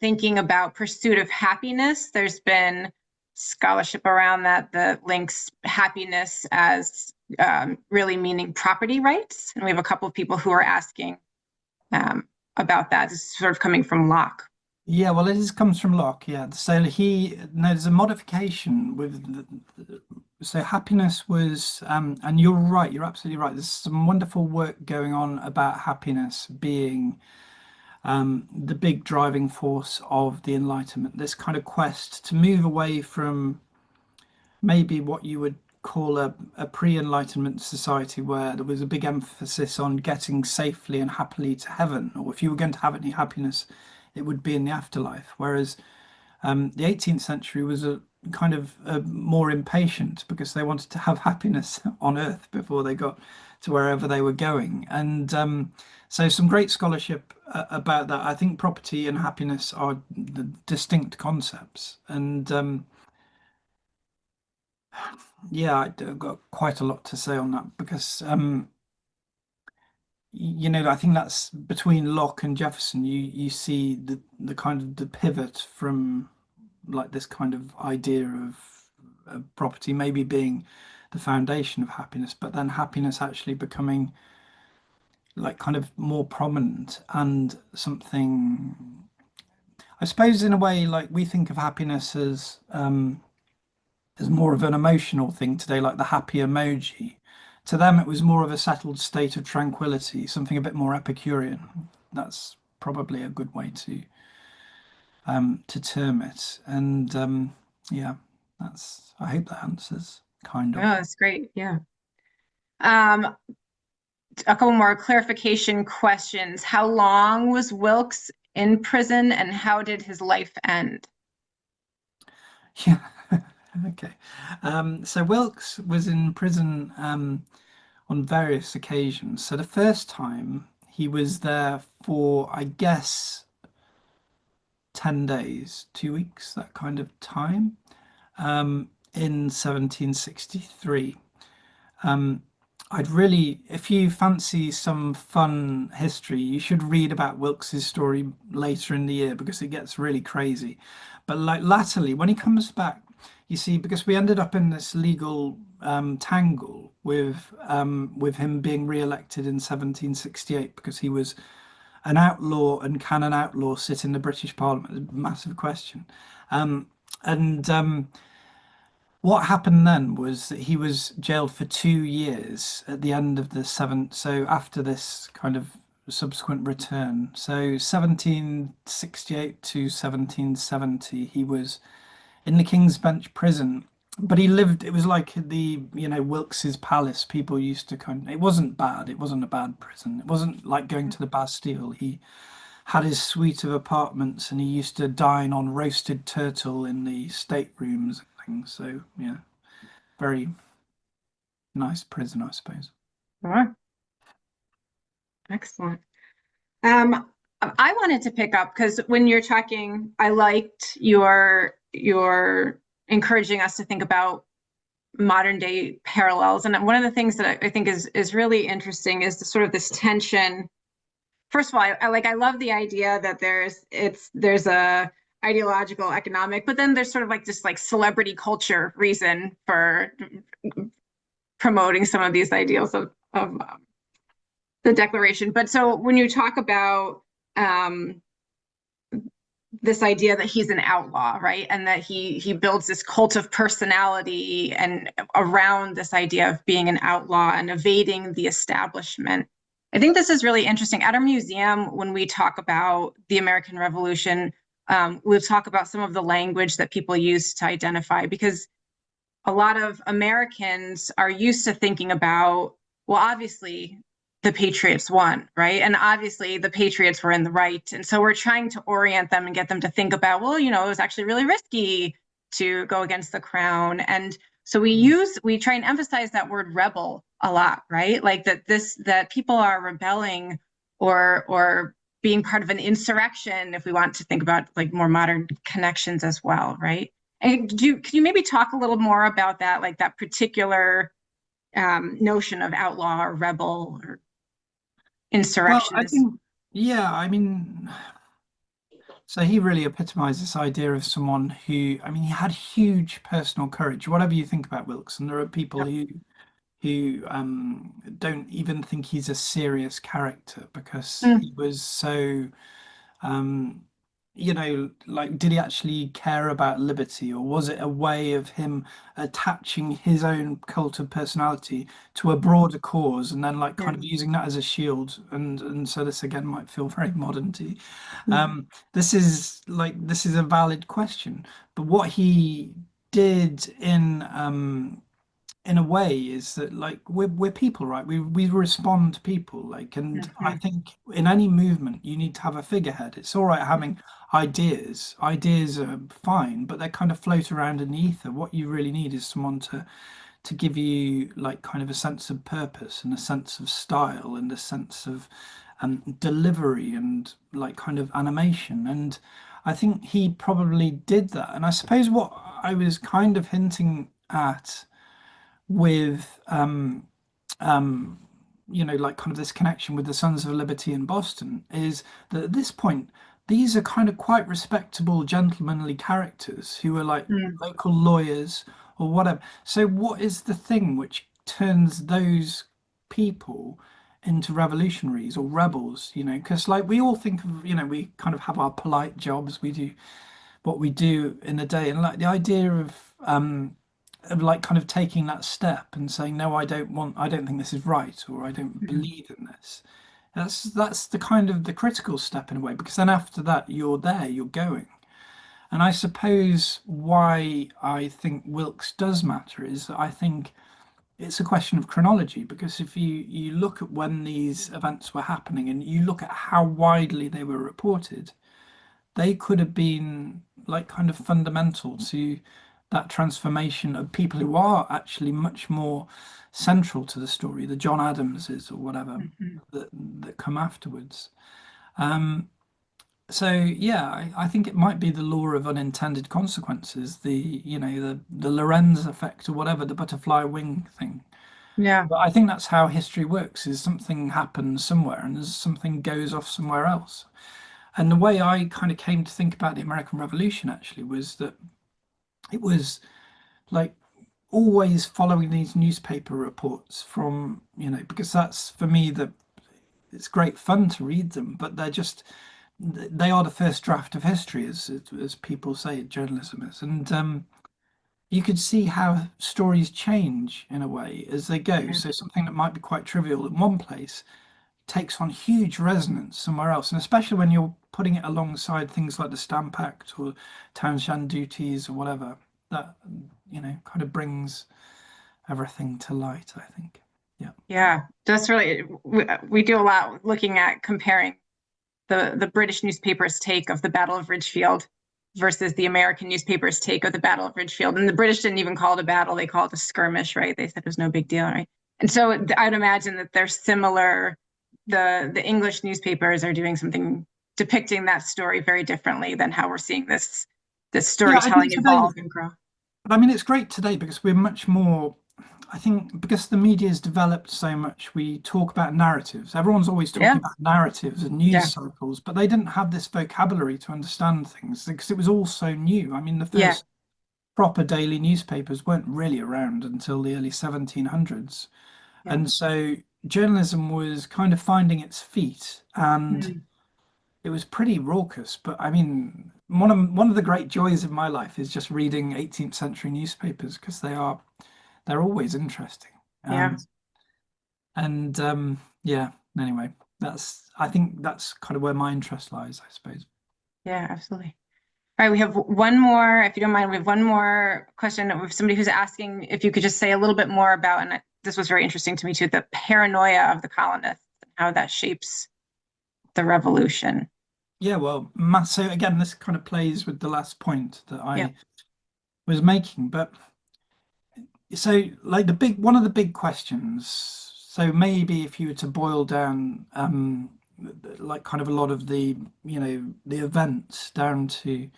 thinking about pursuit of happiness. There's been scholarship around that that links happiness as really meaning property rights. And we have a couple of people who are asking about that. This is sort of coming from Locke. Yeah, well, comes from Locke. Yeah, so there's a modification with so happiness was, and you're right, you're absolutely right. There's some wonderful work going on about happiness being the big driving force of the Enlightenment. This kind of quest to move away from maybe what you would call a pre-Enlightenment society where there was a big emphasis on getting safely and happily to heaven, or if you were going to have any happiness, it would be in the afterlife. Whereas the 18th century was a kind of more impatient because they wanted to have happiness on earth before they got to wherever they were going. And so some great scholarship about that. I think property and happiness are the distinct concepts. And yeah, I've got quite a lot to say on that because I think that's between Locke and Jefferson. You see the kind of the pivot from like this kind of idea of property maybe being the foundation of happiness, but then happiness actually becoming like kind of more prominent and something, I suppose, in a way, like we think of happiness as more of an emotional thing today, like the happy emoji. To them, it was more of a settled state of tranquility, something a bit more Epicurean. That's probably a good way to term it. And yeah, that's. I hope that answers kind Oh, of. that's great. Yeah. Um, a couple more clarification questions. How long was Wilkes in prison and how did his life end? Yeah. Okay. So Wilkes was in prison on various occasions. So the first time he was there for, I guess, 10 days, 2 weeks, that kind of time, in 1763. Um, if you fancy some fun history, you should read about Wilkes's story later in the year because it gets really crazy. But like latterly, when he comes back, you see, because we ended up in this legal tangle with him being re-elected in 1768 because he was an outlaw, and can an outlaw sit in the British Parliament? Massive question. Um, and what happened then was that he was jailed for 2 years at the end of the seventh. So after this kind of subsequent return, so 1768 to 1770, he was in the King's Bench prison. But he lived, it was like Wilkes's palace. People used to it wasn't bad. It wasn't a bad prison. It wasn't like going to the Bastille. He had his suite of apartments and he used to dine on roasted turtle in the staterooms and things. So, yeah, very nice prison, I suppose. Sure. Excellent. I wanted to pick up because when you're talking, I liked your encouraging us to think about modern day parallels. And one of the things that I think is really interesting is the sort of this tension. First of all, I love the idea that there's a ideological economic, but then there's sort of like this like celebrity culture reason for promoting some of these ideals of the Declaration. But so when you talk about um, this idea that he's an outlaw, right, and that he builds this cult of personality and around this idea of being an outlaw and evading the establishment. I think this is really interesting. At our museum, when we talk about the American Revolution, we'll talk about some of the language that people use to identify, because a lot of Americans are used to thinking about, well, obviously the Patriots won, right? And obviously the Patriots were in the right. And so we're trying to orient them and get them to think about, well, it was actually really risky to go against the crown. And so we try and emphasize that word rebel a lot, right? Like that people are rebelling or being part of an insurrection, if we want to think about like more modern connections as well, right? And could you maybe talk a little more about that, like that particular notion of outlaw or rebel or Well, I insurrectionist? think, yeah, I mean, so he really epitomized this idea of someone who, I mean, he had huge personal courage. Whatever you think about Wilkes, and there are people Yep. who don't even think he's a serious character because Mm, he was so um, like, did he actually care about liberty, or was it a way of him attaching his own cult of personality to a broader cause and then like yeah. kind of using that as a shield? And so this again might feel very modern to you. Mm, This is a valid question, but what he did in a way is that like we're people, right? We respond to people, like, and I mhm, think in any movement you need to have a figurehead. It's all right having ideas are fine, but they kind of float around in the ether. What you really need is someone to give you like kind of a sense of purpose and a sense of style and a sense of delivery and like kind of animation. And I think he probably did that. And I suppose what I was kind of hinting at with um, like kind of this connection with the Sons of Liberty in Boston is that at this point, these are kind of quite respectable, gentlemanly characters who are like mm, local lawyers or whatever. So, what is the thing which turns those people into revolutionaries or rebels? Because like we all think of, we kind of have our polite jobs, we do what we do in a day, and like the idea of like kind of taking that step and saying no, I don't think this is right, or I don't mhm, believe in this. That's the kind of the critical step in a way, because then after that you're there, you're going. And I suppose why I think Wilkes does matter is that I think it's a question of chronology, because if you look at when these events were happening and you look at how widely they were reported, they could have been like kind of fundamental to that transformation of people who are actually much more central to the story, the John Adamses or whatever mhm. that come afterwards. Um, so yeah, I think it might be the law of unintended consequences, the Lorenz effect or whatever, the butterfly wing thing. Yeah. But I think that's how history works, is something happens somewhere and there's something goes off somewhere else. And the way I kind of came to think about the American Revolution actually was that it was like always following these newspaper reports from, because that's for me that it's great fun to read them, but they are the first draft of history, as people say, journalism is. And you could see how stories change in a way as they go. Yeah. So something that might be quite trivial in one place takes on huge resonance somewhere else. And especially when you're putting it alongside things like the Stamp Act or Townshend duties or whatever, that, kind of brings everything to light, I think. Yeah. Yeah. That's really, we do a lot looking at comparing the British newspaper's take of the Battle of Ridgefield versus the American newspaper's take of the Battle of Ridgefield. And the British didn't even call it a battle, they called it a skirmish, right? They said it was no big deal, right? And so I'd imagine that there's similar the English newspapers are doing something depicting that story very differently than how we're seeing this Yeah, I think storytelling today, evolve and grow. I mean, it's great today because we're much more, I think, because the media's developed so much, we talk about narratives. Everyone's always talking Yeah, about narratives and news yeah, cycles, but they didn't have this vocabulary to understand things because it was all so new. I mean, the yeah, first proper daily newspapers weren't really around until the early 1700s. yeah. And so journalism was kind of finding its feet and Mm. it was pretty raucous. But I mean, one of the great joys of my life is just reading 18th century newspapers because they're always interesting. Yeah, Yeah, anyway, that's I think that's kind of where my interest lies, I suppose. yeah, absolutely. All right, we have one more, if you don't mind, we have one more question with somebody who's asking if you could just say a little bit more about, and this was very interesting to me too, the paranoia of the colonists and how that shapes the revolution. Yeah, well, so again, this kind of plays with the last point that Yeah. I was making, but so like the big one of the big questions, so maybe if you were to boil down like kind of a lot of the, the events down to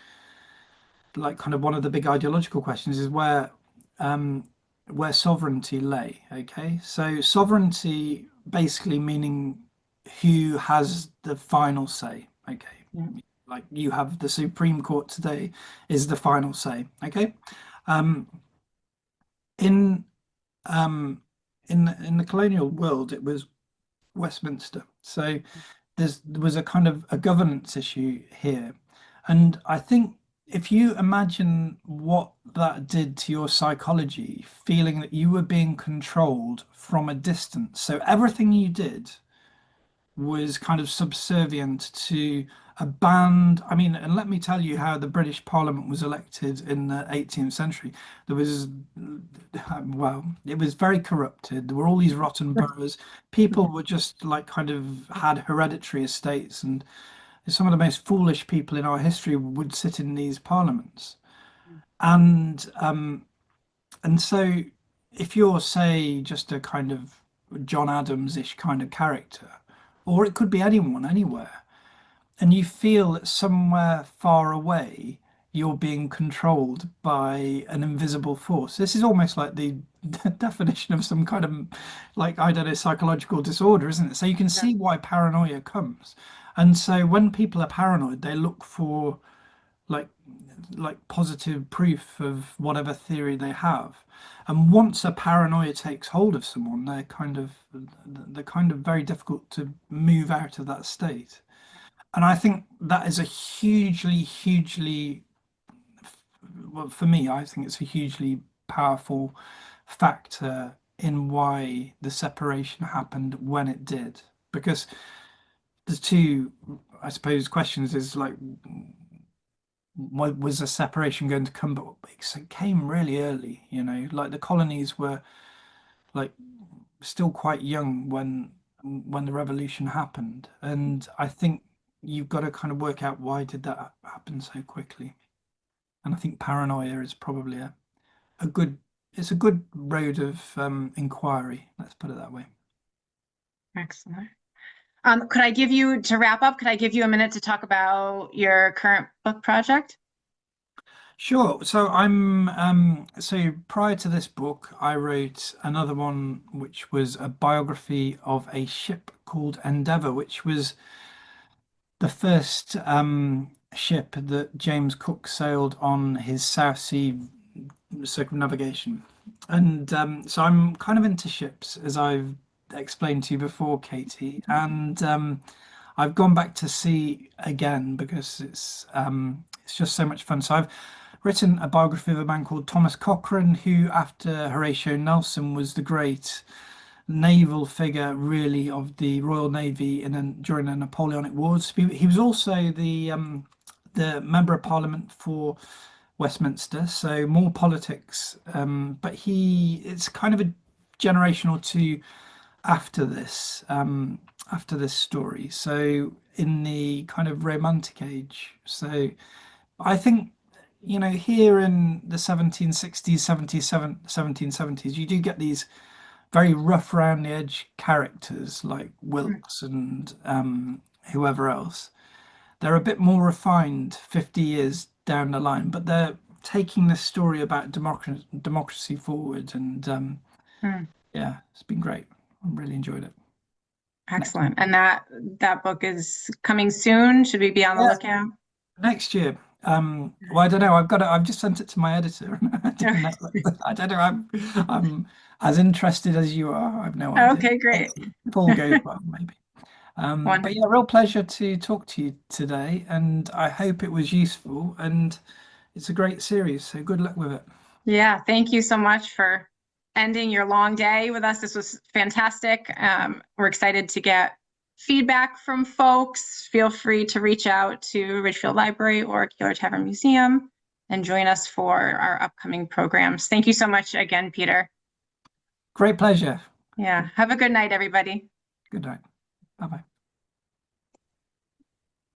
like kind of one of the big ideological questions is um where sovereignty lay. Okay, so sovereignty basically meaning who has the final say. Okay, Yeah. like you have the Supreme Court today is the final say. Okay, um in um in the colonial world it was Westminster. So there was a kind of a governance issue here. And I think if you imagine what that did to your psychology, feeling that you were being controlled from a distance. So everything you did was kind of subservient to a band. I mean, and let me tell you how the British Parliament was elected in the 18th century. There was, well, it was very corrupted. There were all these rotten boroughs. People were just like kind of had hereditary estates, and some of the most foolish people in our history would sit in these parliaments. And so if you're, say, just a kind of John Adams-ish kind of character, or it could be anyone, anywhere, and you feel that somewhere far away you're being controlled by an invisible force. This is almost like the definition of some kind of, like, I don't know, psychological disorder, isn't it? So you can Yeah. see why paranoia comes. And so when people are paranoid, they look for like positive proof of whatever theory they have. And once a paranoia takes hold of someone, they're kind of very difficult to move out of that state. And I think that is a hugely, well, for me, I think it's a hugely powerful factor in why the separation happened when it did. Because there's two, I suppose, questions is like, was the separation going to come? But it came really early, like the colonies were like still quite young when the revolution happened. And I think you've got to kind of work out why did that happen so quickly. And I think paranoia is probably a good it's a good road of inquiry, let's put it that way. Excellent. Could I give you, to wrap up, could I give you a minute to talk about your current book project? Sure. So so prior to this book, I wrote another one which was a biography of a ship called Endeavour, which was the first ship that James Cook sailed on his South Sea circumnavigation. And so I'm kind of into ships, as I've explained to you before, Katie. And I've gone back to sea again because it's just so much fun. So I've written a biography of a man called Thomas Cochrane, who, after Horatio Nelson, was the great naval figure, really, of the Royal Navy during the Napoleonic Wars. He was also the member of Parliament for Westminster, so more politics. But it's kind of a generation or two after this story. So in the kind of romantic age. So I think, here in the 1760s, 1770s, you do get these very rough around the edge characters like Mm, Wilkes and whoever else. They're a bit more refined 50 years down the line, but they're taking this story about democracy forward. And mm. yeah, it's been great. I really enjoyed it. Next, Excellent. And that book is coming soon. Should we be on the yeah, lookout? next year. Well, I don't know. I've just sent it to my editor. I don't know. I don't know. I'm as interested as you are. I've no idea. Okay, great. Hopefully, if all goes well, maybe. But yeah, Wonderful. real pleasure to talk to you today, and I hope it was useful. And it's a great series, so good luck with it. Yeah, thank you so much for ending your long day with us. This was fantastic. We're excited to get feedback from folks. Feel free to reach out to Ridgefield Library or Keeler Tavern Museum and join us for our upcoming programs. Thank you so much again, Peter. Great pleasure. Yeah, have a good night, everybody. Good night. Bye bye.